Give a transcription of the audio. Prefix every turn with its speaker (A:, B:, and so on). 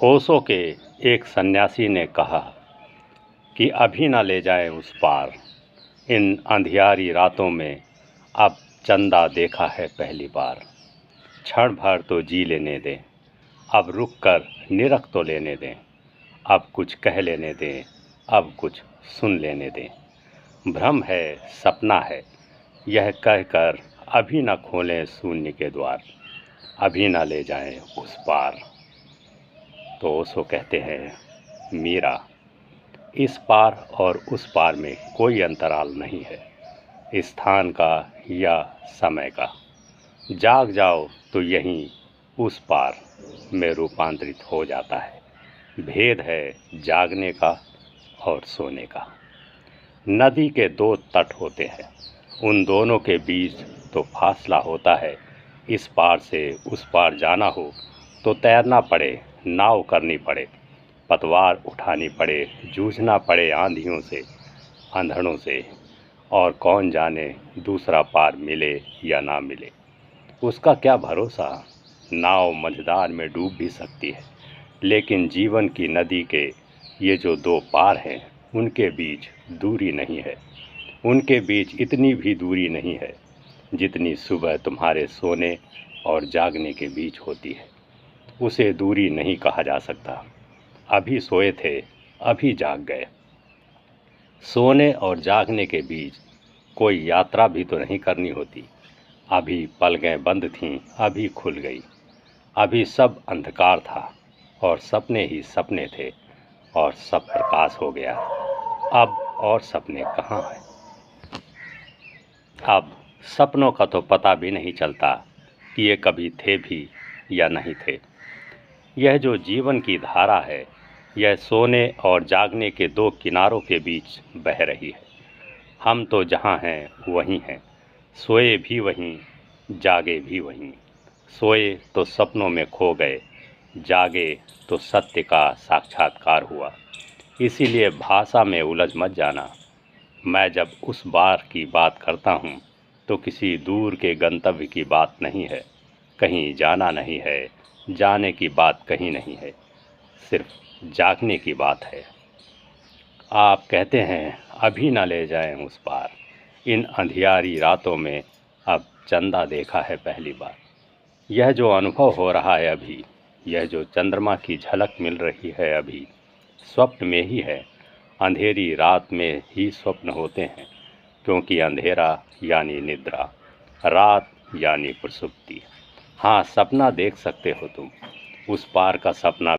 A: ओशो के एक सन्यासी ने कहा कि अभी ना ले जाएं उस पार, इन अंधियारी रातों में अब चंदा देखा है पहली बार। क्षण भर तो जी लेने दें, अब रुक कर निरख तो लेने दें, अब कुछ कह लेने दें, अब कुछ सुन लेने दें। भ्रम है, सपना है, यह कहकर अभी न खोलें शून्य के द्वार, अभी न ले जाएं उस पार। तो ओशो कहते हैं, मीरा, इस पार और उस पार में कोई अंतराल नहीं है, स्थान का या समय का। जाग जाओ तो यहीं उस पार में रूपांतरित हो जाता है। भेद है जागने का और सोने का। नदी के दो तट होते हैं, उन दोनों के बीच तो फासला होता है। इस पार से उस पार जाना हो तो तैरना पड़े, नाव करनी पड़े, पतवार उठानी पड़े, जूझना पड़े आंधियों से, अंधड़ों से, और कौन जाने दूसरा पार मिले या ना मिले। उसका क्या भरोसा, नाव मझधार में डूब भी सकती है, लेकिन जीवन की नदी के ये जो दो पार हैं, उनके बीच दूरी नहीं है। उनके बीच इतनी भी दूरी नहीं है जितनी सुबह तुम्हारे सोने और जागने के बीच होती है। उसे दूरी नहीं कहा जा सकता। अभी सोए थे, अभी जाग गए। सोने और जागने के बीच कोई यात्रा भी तो नहीं करनी होती। अभी पलकें बंद थीं, अभी खुल गई। अभी सब अंधकार था और सपने ही सपने थे और सब प्रकाश हो गया। अब और सपने कहाँ हैं? अब सपनों का तो पता भी नहीं चलता कि ये कभी थे भी या नहीं थे। यह जो जीवन की धारा है, यह सोने और जागने के दो किनारों के बीच बह रही है। हम तो जहाँ हैं वहीं हैं, सोए भी वहीं, जागे भी वहीं। सोए तो सपनों में खो गए, जागे तो सत्य का साक्षात्कार हुआ। इसीलिए भाषा में उलझ मत जाना। मैं जब उस बार की बात करता हूँ तो किसी दूर के गंतव्य की बात नहीं है। कहीं जाना नहीं है, जाने की बात कहीं नहीं है, सिर्फ जागने की बात है। आप कहते हैं अभी ना ले जाएं उस पार, इन अंधियारी रातों में अब चंदा देखा है पहली बार। यह जो अनुभव हो रहा है अभी, यह जो चंद्रमा की झलक मिल रही है अभी, स्वप्न में ही है। अंधेरी रात में ही स्वप्न होते हैं, क्योंकि अंधेरा यानी निद्रा, रात यानी प्रसुप्ति। हाँ, सपना देख सकते हो तुम, उस पार का सपना।